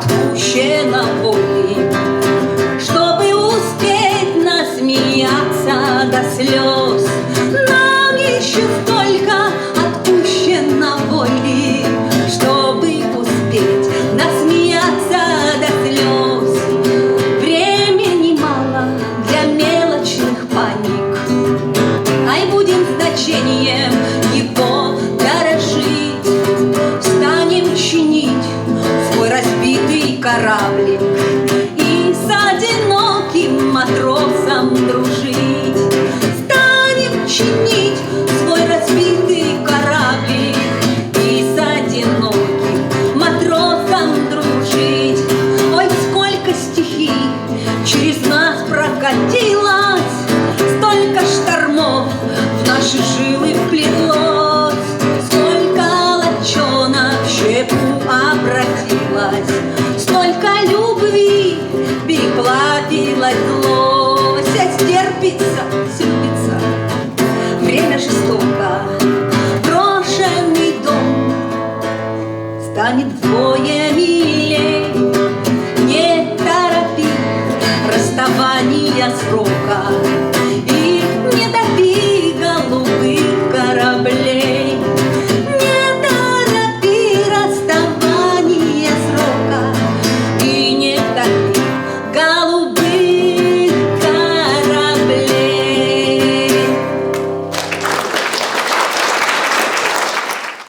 отпущено воли, чтобы успеть насмеяться до слез. Нам еще столько отпущено воли, чтобы успеть насмеяться до слез. Времени мало для мелочных паник, ай, будем значением его дорожить. Станем чинить свой разбитый кораблик и с одиноким матросом дружить. Станем чинить свой разбитый кораблик и с одиноким матросом дружить. Ой, сколько стихий через нас прокатилось, столько штормов в наши жилы вплелось, сколько лочонок в щепу обратилось, столько любви переплавилось злость. А стерпится, слюбится, время жестоко, брошенный дом станет вдвое